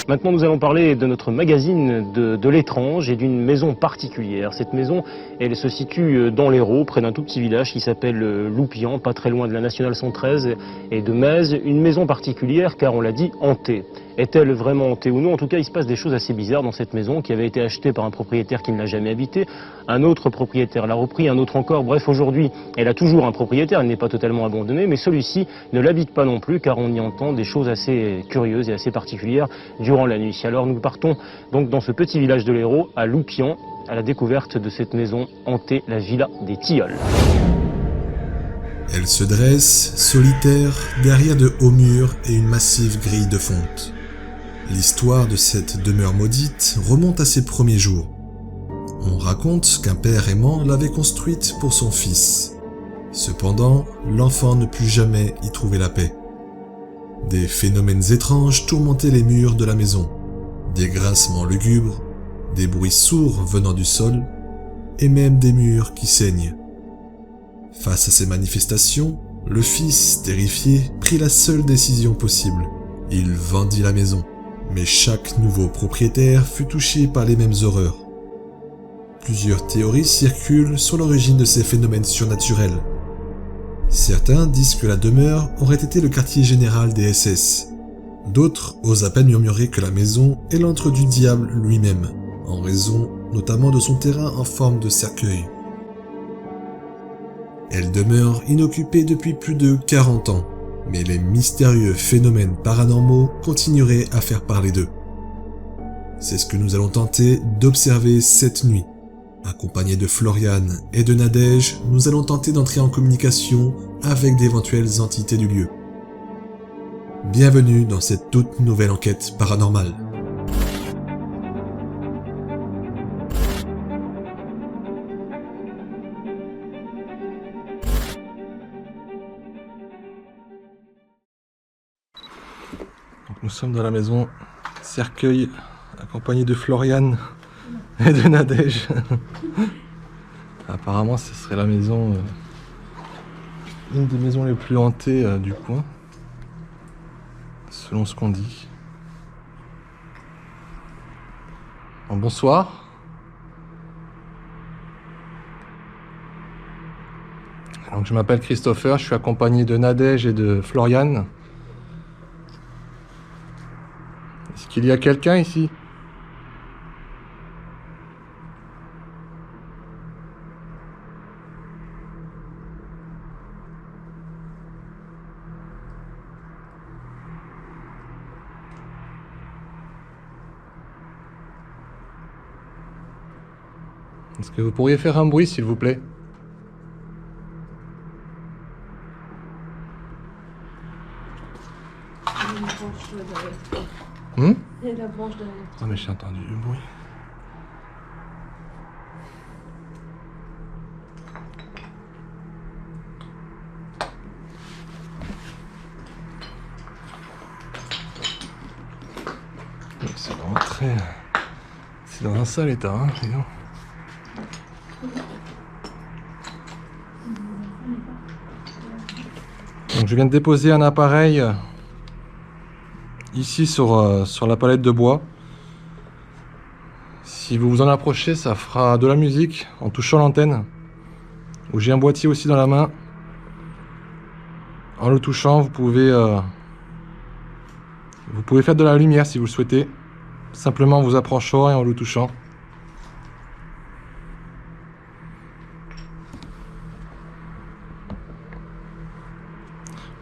Maintenant, nous allons parler de notre magazine de l'étrange et d'une maison particulière. Cette maison, elle se situe dans l'Hérault, près d'un tout petit village qui s'appelle Loupian, pas très loin de la Nationale 113 et de Metz. Une maison particulière car on l'a dit hantée. Est-elle vraiment hantée ou non? En tout cas, il se passe des choses assez bizarres dans cette maison qui avait été achetée par un propriétaire qui ne l'a jamais habitée. Un autre propriétaire l'a repris, un autre encore. Bref, aujourd'hui, elle a toujours un propriétaire, elle n'est pas totalement abandonnée, mais celui-ci ne l'habite pas non plus car on y entend des choses assez curieuses et assez particulières durant la nuit. Alors nous partons donc dans ce petit village de l'Hérault, à Loupian, à la découverte de cette maison hantée, la Villa des Tilleuls. Elle se dresse, solitaire, derrière de hauts murs et une massive grille de fonte. L'histoire de cette demeure maudite remonte à ses premiers jours. On raconte qu'un père aimant l'avait construite pour son fils. Cependant, l'enfant ne put jamais y trouver la paix. Des phénomènes étranges tourmentaient les murs de la maison. Des grincements lugubres, des bruits sourds venant du sol, et même des murs qui saignent. Face à ces manifestations, le fils, terrifié, prit la seule décision possible. Il vendit la maison, mais chaque nouveau propriétaire fut touché par les mêmes horreurs. Plusieurs théories circulent sur l'origine de ces phénomènes surnaturels. Certains disent que la demeure aurait été le quartier général des SS. D'autres osent à peine murmurer que la maison est l'antre du diable lui-même, en raison notamment de son terrain en forme de cercueil. Elle demeure inoccupée depuis plus de 40 ans, mais les mystérieux phénomènes paranormaux continueraient à faire parler d'eux. C'est ce que nous allons tenter d'observer cette nuit. Accompagnés de Floriane et de Nadège, nous allons tenter d'entrer en communication avec d'éventuelles entités du lieu. Bienvenue dans cette toute nouvelle enquête paranormale. Nous sommes dans la maison Cercueil, accompagné de Floriane et de Nadège. Apparemment, ce serait la maison, une des maisons les plus hantées du coin, selon ce qu'on dit. Bon, bonsoir. Donc, je m'appelle Christopher, je suis accompagné de Nadège et de Floriane. Est-ce qu'il y a quelqu'un ici? Est-ce que vous pourriez faire un bruit, s'il vous plaît? Il y a la branche derrière. Ah mais j'ai entendu du bruit. C'est vraiment très... C'est dans un sale état, hein, dis donc. Donc je viens de déposer un appareil ici sur la palette de bois. Si vous vous en approchez, ça fera de la musique en touchant l'antenne. Où j'ai un boîtier aussi dans la main. En le touchant, vous pouvez faire de la lumière si vous le souhaitez. Simplement en vous approchant et en le touchant.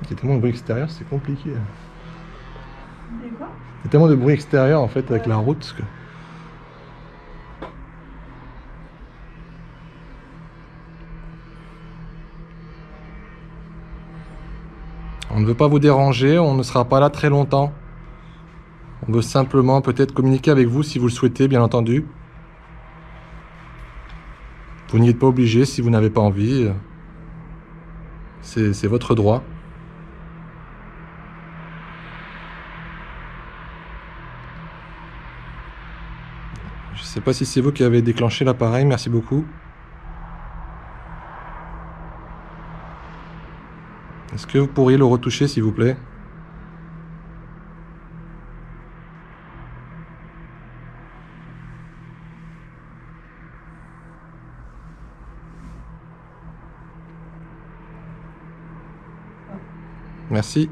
Il y a tellement de bruit extérieur, c'est compliqué. Et quoi? Il y a tellement de bruit extérieur en fait avec la route que... On ne veut pas vous déranger, on ne sera pas là très longtemps. On veut simplement peut-être communiquer avec vous si vous le souhaitez, bien entendu. Vous n'y êtes pas obligé si vous n'avez pas envie. C'est votre droit. Je ne sais pas si c'est vous qui avez déclenché l'appareil, merci beaucoup. Est-ce que vous pourriez le retoucher, s'il vous plaît? Merci.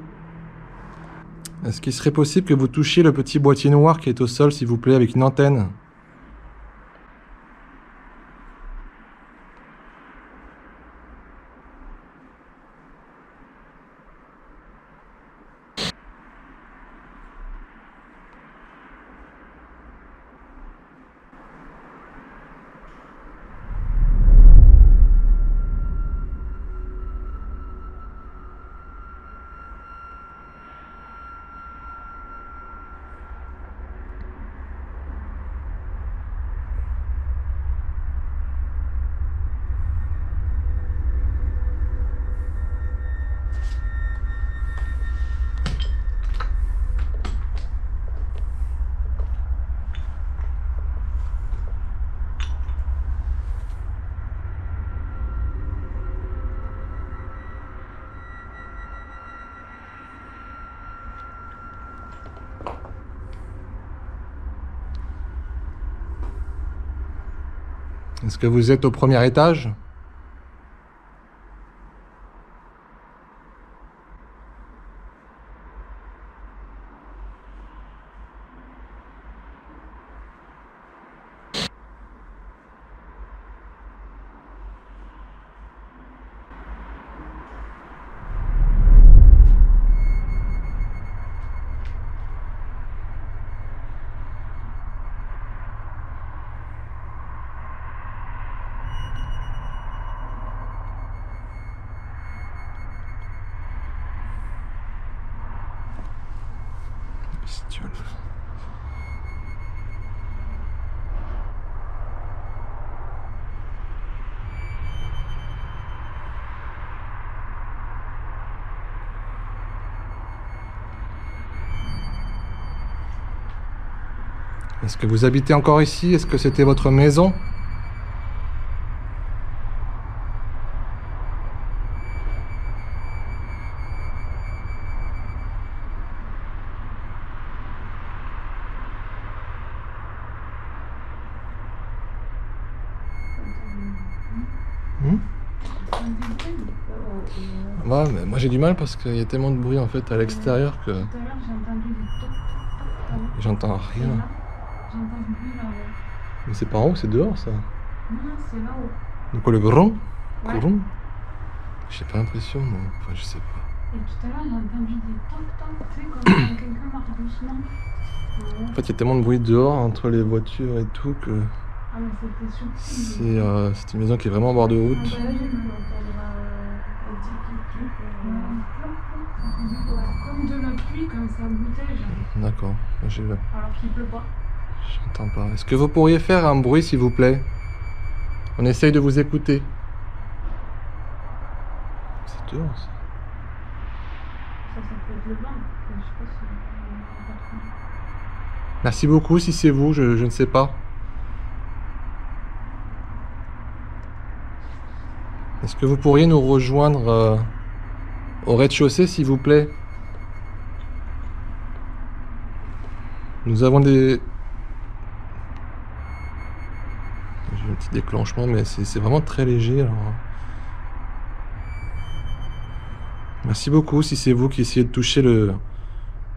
Est-ce qu'il serait possible que vous touchiez le petit boîtier noir qui est au sol, s'il vous plaît, avec une antenne? Est-ce que vous êtes au premier étage? Bestiole. Est-ce que vous habitez encore ici? Est-ce que c'était votre maison? Ouais, mais moi j'ai du mal parce qu'il y a tellement de bruit en fait à l'extérieur que Tout à l'heure, j'ai entendu des toc, toc, toc. j'entends Et rien. là, j'entends du bruit là-haut. Mais c'est pas en haut, c'est dehors ça. Non, non, c'est là-haut. Donc quoi, le grand? Ouais. Grand? J'ai pas l'impression, moi. Enfin, je sais pas. Et tout à l'heure, j'ai entendu des toc, toc, tu sais, comme quand quelqu'un marche doucement. En fait, il y a tellement de bruit dehors entre les voitures et tout que Ah, mais c'était subtil. c'est une maison qui est vraiment en bord de Ah, route. bah là, j'ai pu entendre un petit clic, comme de la pluie quand ça bouteille, D'accord, alors qu'il pleut pas. j'entends pas. Est-ce que vous pourriez faire un bruit, s'il vous plaît? On essaye de vous écouter. C'est dehors, ça. Ça peut être le vent. Je sais pas si on va pas trop. Merci beaucoup, si c'est vous, je ne sais pas. Est-ce que vous pourriez nous rejoindre au rez-de-chaussée, s'il vous plaît? Nous avons des... J'ai un petit déclenchement, mais c'est vraiment très léger. Alors... Merci beaucoup, si c'est vous qui essayez de toucher le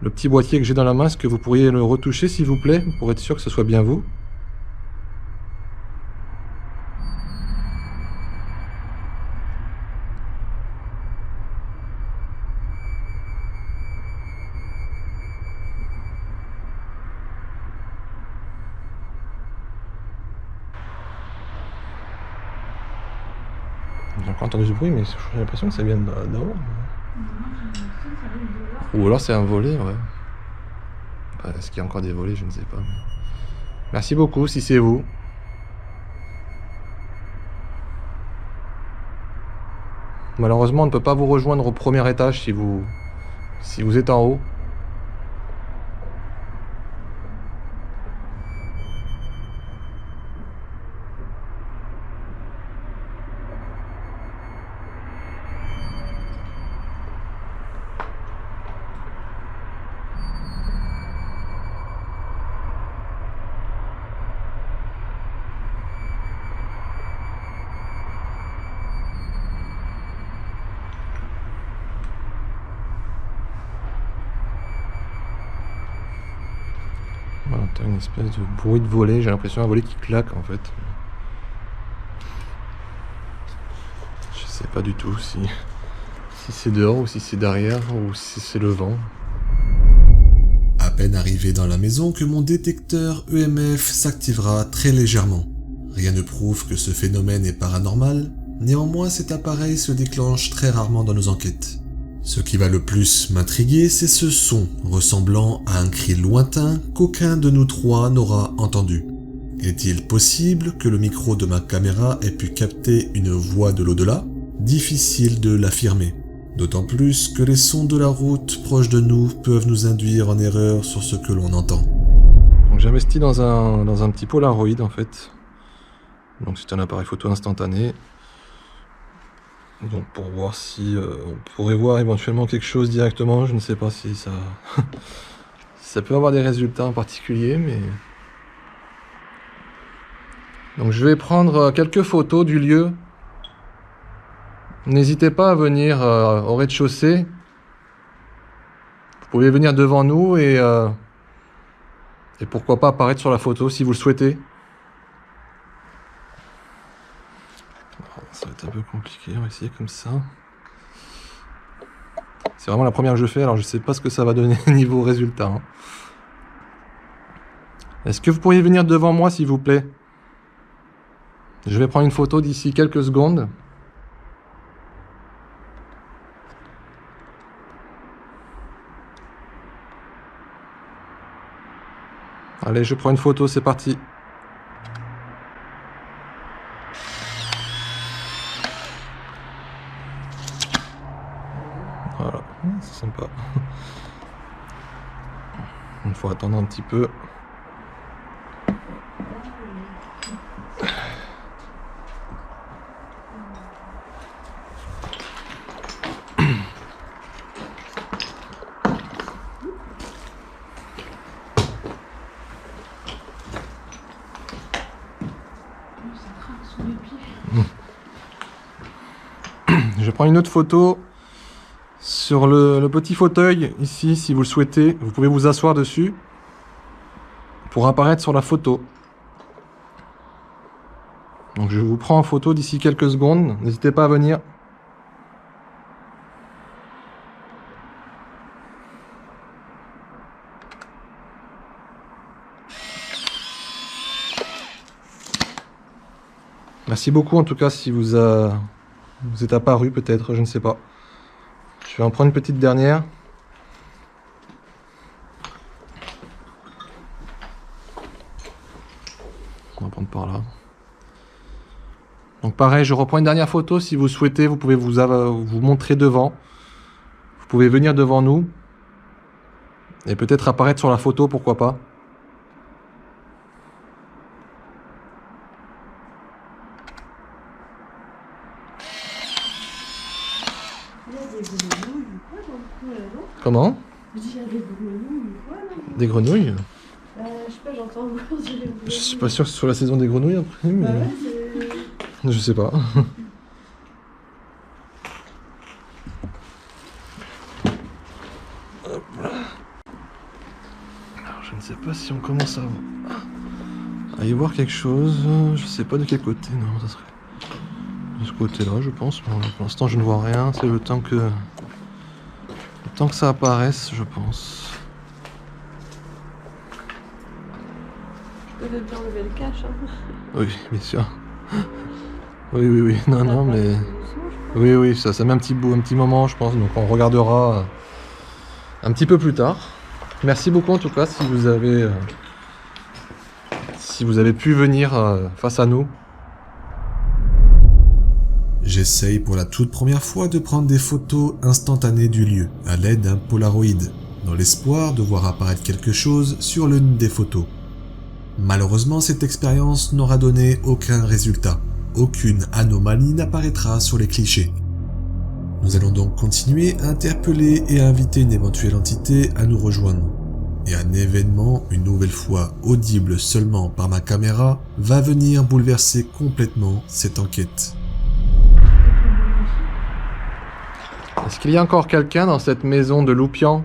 petit boîtier que j'ai dans la main. Est-ce que vous pourriez le retoucher, s'il vous plaît, pour être sûr que ce soit bien vous? J'ai encore entendu du bruit, mais j'ai l'impression que ça vient dehors. Moi, j'ai l'impression que ça arrive de là. Ou alors c'est un volet, ouais. Bah, est-ce qu'il y a encore des volets? Je ne sais pas. Merci beaucoup, si c'est vous. Malheureusement, on ne peut pas vous rejoindre au premier étage si vous êtes en haut. T'as une espèce de bruit de volet, j'ai l'impression un volet qui claque en fait. Je sais pas du tout si c'est dehors ou si c'est derrière ou si c'est le vent. À peine arrivé dans la maison que mon détecteur EMF s'activera très légèrement. Rien ne prouve que ce phénomène est paranormal, néanmoins cet appareil se déclenche très rarement dans nos enquêtes. Ce qui va le plus m'intriguer, c'est ce son ressemblant à un cri lointain qu'aucun de nous trois n'aura entendu. Est-il possible que le micro de ma caméra ait pu capter une voix de l'au-delà ? Difficile de l'affirmer. D'autant plus que les sons de la route proche de nous peuvent nous induire en erreur sur ce que l'on entend. Donc j'ai investi dans un petit Polaroid en fait. Donc c'est un appareil photo instantané. Donc pour voir si on pourrait voir éventuellement quelque chose directement, je ne sais pas si ça ça peut avoir des résultats en particulier, mais donc je vais prendre quelques photos du lieu. N'hésitez pas à venir au rez-de-chaussée. Vous pouvez venir devant nous et pourquoi pas apparaître sur la photo si vous le souhaitez. Ça va être un peu compliqué, on va essayer comme ça. C'est vraiment la première que je fais, alors je sais pas ce que ça va donner niveau résultat. Hein. Est-ce que vous pourriez venir devant moi s'il vous plaît? Je vais prendre une photo d'ici quelques secondes. Allez, je prends une photo, c'est parti. Voilà, c'est sympa. Il faut attendre un petit peu. Je prends une autre photo sur le petit fauteuil ici, si vous le souhaitez. Vous pouvez vous asseoir dessus pour apparaître sur la photo. Donc je vous prends en photo d'ici quelques secondes. N'hésitez pas à venir. Merci beaucoup en tout cas si vous êtes apparu peut-être, je ne sais pas. Je vais en prendre une petite dernière. On va prendre par là. Donc pareil, je reprends une dernière photo si vous souhaitez, vous pouvez vous montrer devant. Vous pouvez venir devant nous. Et peut-être apparaître sur la photo, pourquoi pas. Il y a des grenouilles ou quoi dans le coin là, non? Comment? Je dis, il y a des grenouilles ou quoi là? Des grenouilles? Je sais pas, j'entends encore des grenouilles. Je suis pas sûr que ce soit la saison des grenouilles après, mais... Bah ouais, c'est... Je sais pas. Hop là. Alors je ne sais pas si on commence à y voir quelque chose. Je sais pas de quel côté. Non, ça serait de ce côté-là, je pense. Bon, pour l'instant, je ne vois rien. C'est le temps que ça apparaisse, je pense. Je peux bien enlever le cache, hein. Oui, bien sûr. Oui. Non, mais... Oui, ça met un petit moment, je pense. Donc on regardera un petit peu plus tard. Merci beaucoup en tout cas si vous avez pu venir face à nous. J'essaye pour la toute première fois de prendre des photos instantanées du lieu à l'aide d'un Polaroid, dans l'espoir de voir apparaître quelque chose sur l'une des photos. Malheureusement, cette expérience n'aura donné aucun résultat. Aucune anomalie n'apparaîtra sur les clichés. Nous allons donc continuer à interpeller et à inviter une éventuelle entité à nous rejoindre. Et un événement, une nouvelle fois audible seulement par ma caméra, va venir bouleverser complètement cette enquête. Est-ce qu'il y a encore quelqu'un dans cette maison de Loupian?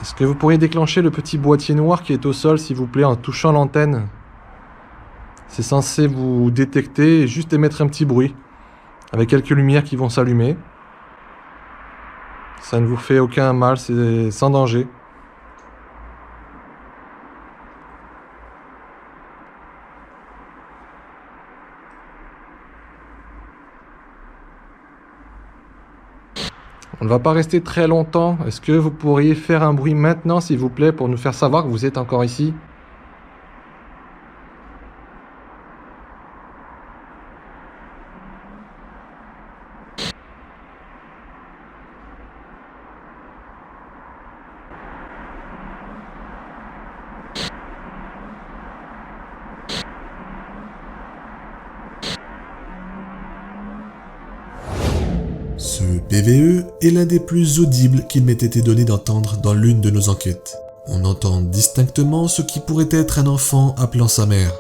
Est-ce que vous pourriez déclencher le petit boîtier noir qui est au sol, s'il vous plaît, en touchant l'antenne? C'est censé vous détecter et juste émettre un petit bruit, avec quelques lumières qui vont s'allumer. Ça ne vous fait aucun mal, c'est sans danger. On ne va pas rester très longtemps. Est-ce que vous pourriez faire un bruit maintenant, s'il vous plaît, pour nous faire savoir que vous êtes encore ici? Ce PVE est l'un des plus audibles qu'il m'ait été donné d'entendre dans l'une de nos enquêtes. On entend distinctement ce qui pourrait être un enfant appelant sa mère.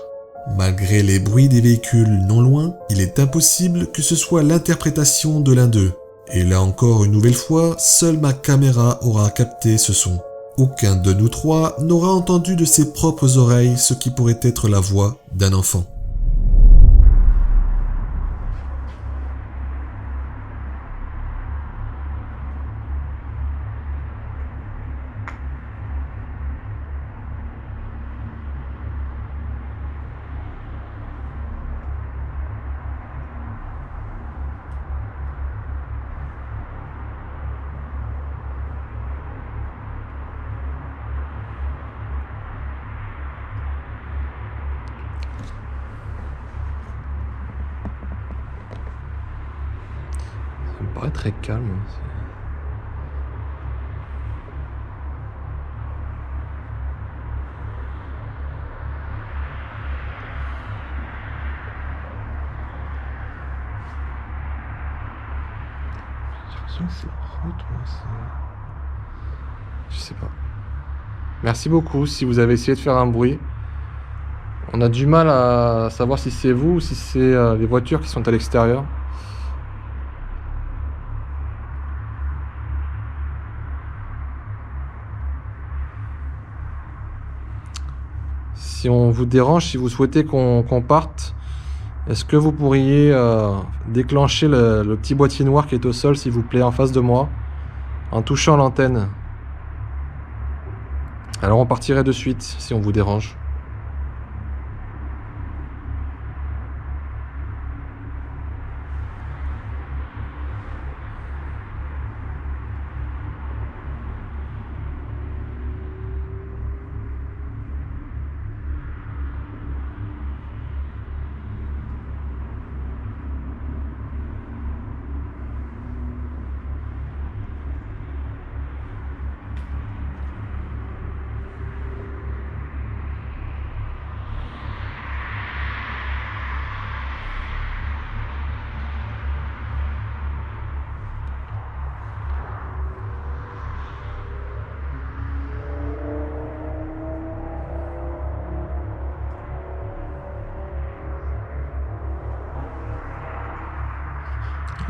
Malgré les bruits des véhicules non loin, il est impossible que ce soit l'interprétation de l'un d'eux. Et là encore une nouvelle fois, seule ma caméra aura capté ce son. Aucun de nous trois n'aura entendu de ses propres oreilles ce qui pourrait être la voix d'un enfant. Ça me paraît très calme. J'ai l'impression que c'est la route, moi, je sais pas. Merci beaucoup si vous avez essayé de faire un bruit. On a du mal à savoir si c'est vous ou si c'est les voitures qui sont à l'extérieur. Si on vous dérange, si vous souhaitez qu'on parte, est-ce que vous pourriez déclencher le petit boîtier noir qui est au sol, s'il vous plaît, en face de moi, en touchant l'antenne? Alors on partirait de suite, si on vous dérange.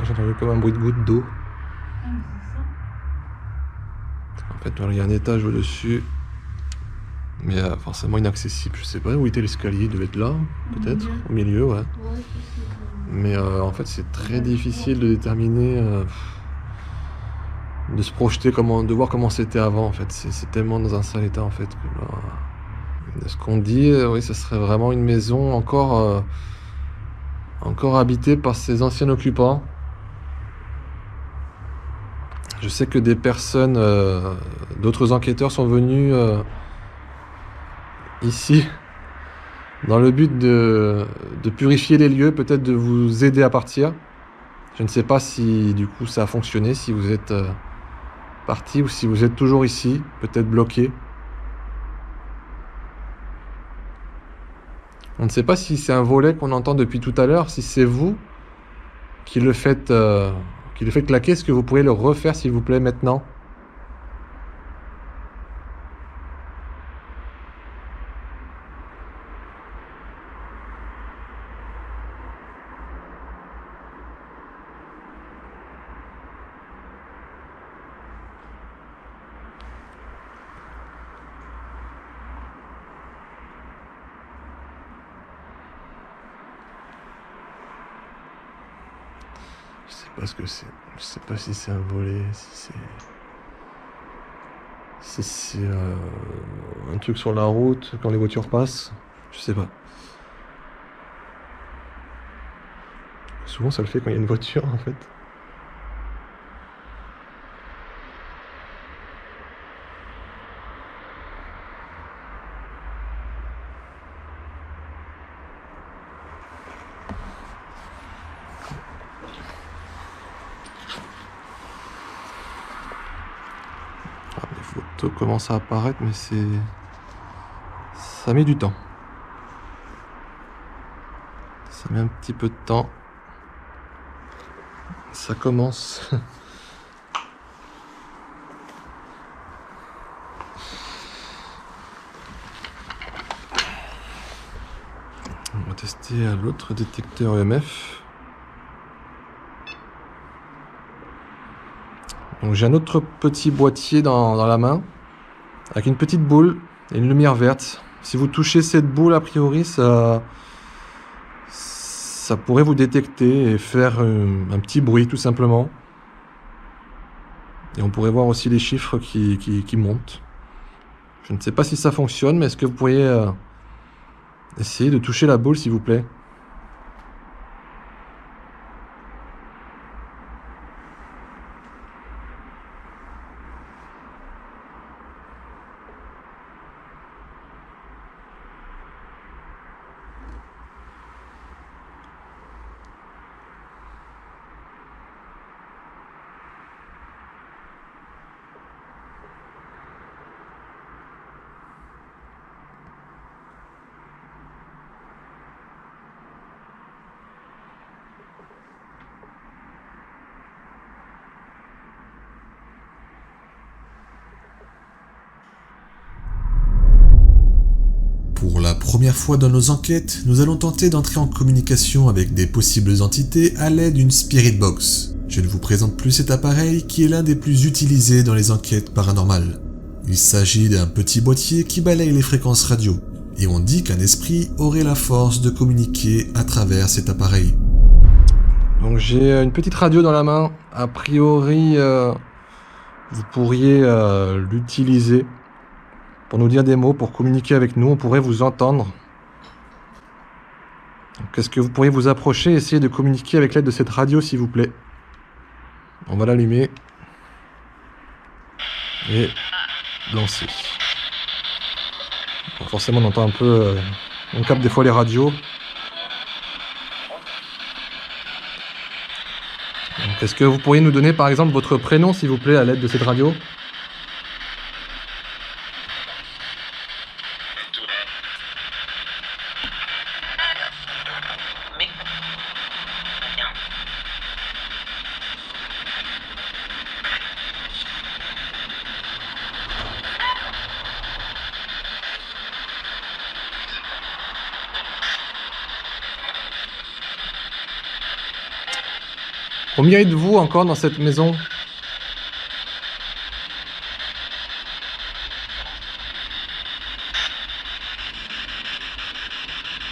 J'ai entendu comme un bruit de goutte d'eau. Ah, mais c'est ça. En fait, il y a un étage au-dessus, mais forcément inaccessible. Je sais pas où était l'escalier, il devait être là, peut-être, au milieu, ouais. Ouais, c'est Mais en fait, c'est très difficile de déterminer, de se projeter, de voir comment c'était avant, en fait. C'est tellement dans un sale état, en fait, que là, de ce qu'on dit, oui, ça serait vraiment une maison encore habitée par ses anciens occupants. Je sais que des personnes, d'autres enquêteurs sont venus ici dans le but de purifier les lieux, peut-être de vous aider à partir. Je ne sais pas si du coup ça a fonctionné, si vous êtes parti ou si vous êtes toujours ici, peut-être bloqué. On ne sait pas si c'est un volet qu'on entend depuis tout à l'heure, si c'est vous qui le faites claquer. Est-ce que vous pourriez le refaire, s'il vous plaît, maintenant? pas ce que c'est. Je sais pas si c'est un volet, si c'est un truc sur la route quand les voitures passent. Je sais pas. Souvent ça le fait quand il y a une voiture en fait. Les photos commencent à apparaître, mais ça met du temps. Ça met un petit peu de temps. Ça commence. On va tester l'autre détecteur EMF. Donc j'ai un autre petit boîtier dans la main, avec une petite boule et une lumière verte. Si vous touchez cette boule, a priori, ça pourrait vous détecter et faire un petit bruit, tout simplement. Et on pourrait voir aussi les chiffres qui montent. Je ne sais pas si ça fonctionne, mais est-ce que vous pourriez essayer de toucher la boule, s'il vous plaît ? Pour la première fois dans nos enquêtes, nous allons tenter d'entrer en communication avec des possibles entités à l'aide d'une Spirit Box. Je ne vous présente plus cet appareil qui est l'un des plus utilisés dans les enquêtes paranormales. Il s'agit d'un petit boîtier qui balaye les fréquences radio, et on dit qu'un esprit aurait la force de communiquer à travers cet appareil. Donc j'ai une petite radio dans la main. A priori, vous pourriez l'utiliser pour nous dire des mots, pour communiquer avec nous. On pourrait vous entendre. Est-ce que vous pourriez vous approcher et essayer de communiquer avec l'aide de cette radio, s'il vous plaît? On va l'allumer. Et lancer. Bon, forcément, on entend un peu... on capte des fois les radios. Est-ce que vous pourriez nous donner, par exemple, votre prénom, s'il vous plaît, à l'aide de cette radio? Combien êtes-vous encore dans cette maison?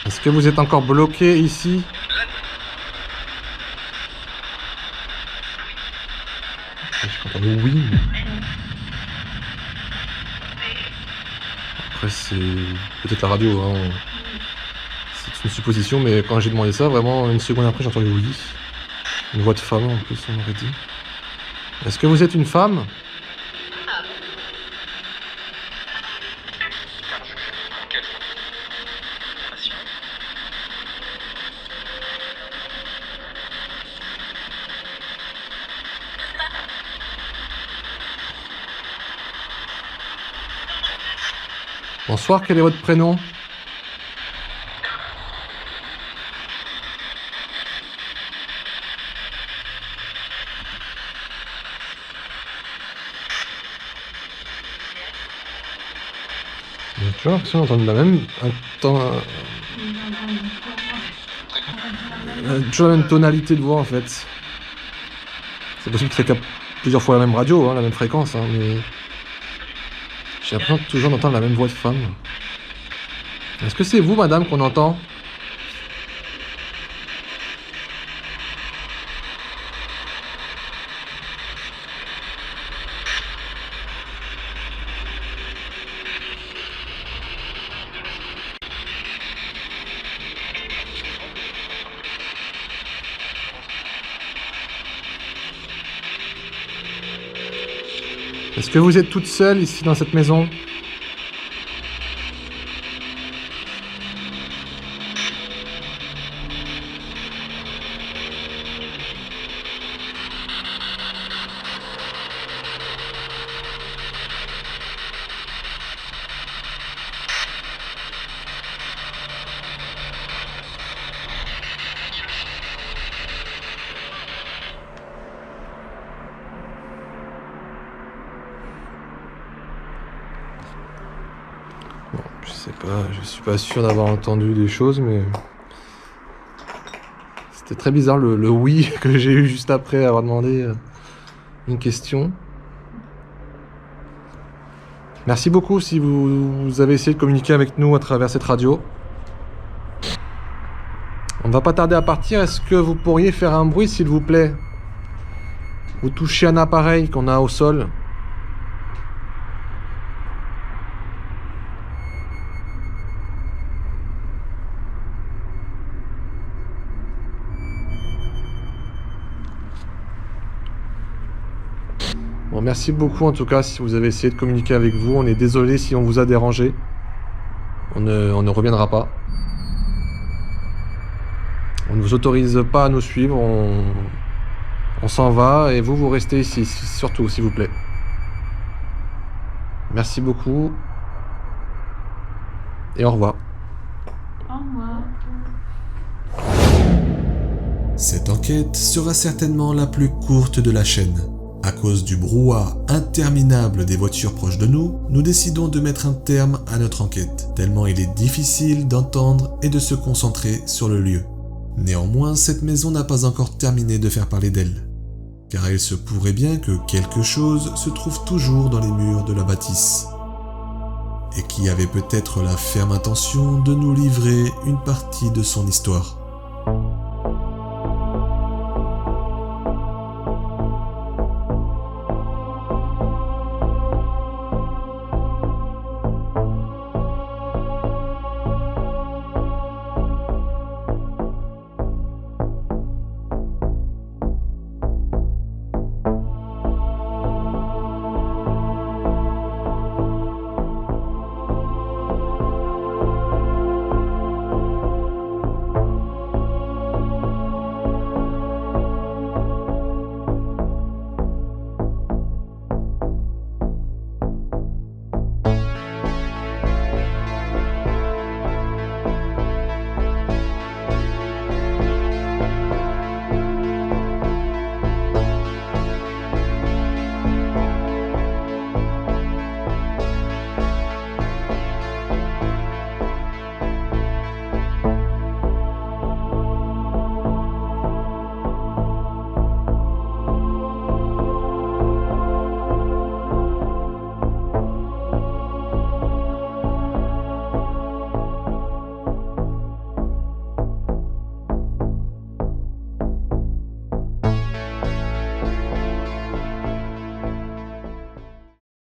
Est-ce que vous êtes encore bloqué ici? Je comprends oui. Après c'est peut-être la radio, hein. C'est une supposition, mais quand j'ai demandé ça, vraiment une seconde après j'ai entendu oui. Une voix de femme en plus, on aurait dit. Est-ce que vous êtes une femme? Bonsoir, quel est votre prénom? J'ai toujours l'impression d'entendre la même... toujours la même tonalité de voix en fait. C'est possible que ça capte plusieurs fois la même radio, hein, la même fréquence, hein, mais... J'ai l'impression toujours d'entendre la même voix de femme. Est-ce que c'est vous, madame, qu'on entend? Est-ce que vous êtes toute seule ici dans cette maison? Bon, je sais pas, je suis pas sûr d'avoir entendu des choses, mais c'était très bizarre le oui que j'ai eu juste après avoir demandé une question. Merci beaucoup si vous avez essayé de communiquer avec nous à travers cette radio. On va pas tarder à partir. Est-ce que vous pourriez faire un bruit, s'il vous plaît? Vous touchez un appareil qu'on a au sol. Bon, merci beaucoup en tout cas si vous avez essayé de communiquer avec vous. On est désolé si on vous a dérangé. On ne reviendra pas. On ne vous autorise pas à nous suivre. On s'en va et vous restez ici, surtout, s'il vous plaît. Merci beaucoup. Et au revoir. Au revoir. Cette enquête sera certainement la plus courte de la chaîne. À cause du brouhaha interminable des voitures proches de nous, nous décidons de mettre un terme à notre enquête, tellement il est difficile d'entendre et de se concentrer sur le lieu. Néanmoins, cette maison n'a pas encore terminé de faire parler d'elle, car il se pourrait bien que quelque chose se trouve toujours dans les murs de la bâtisse, et qui avait peut-être la ferme intention de nous livrer une partie de son histoire.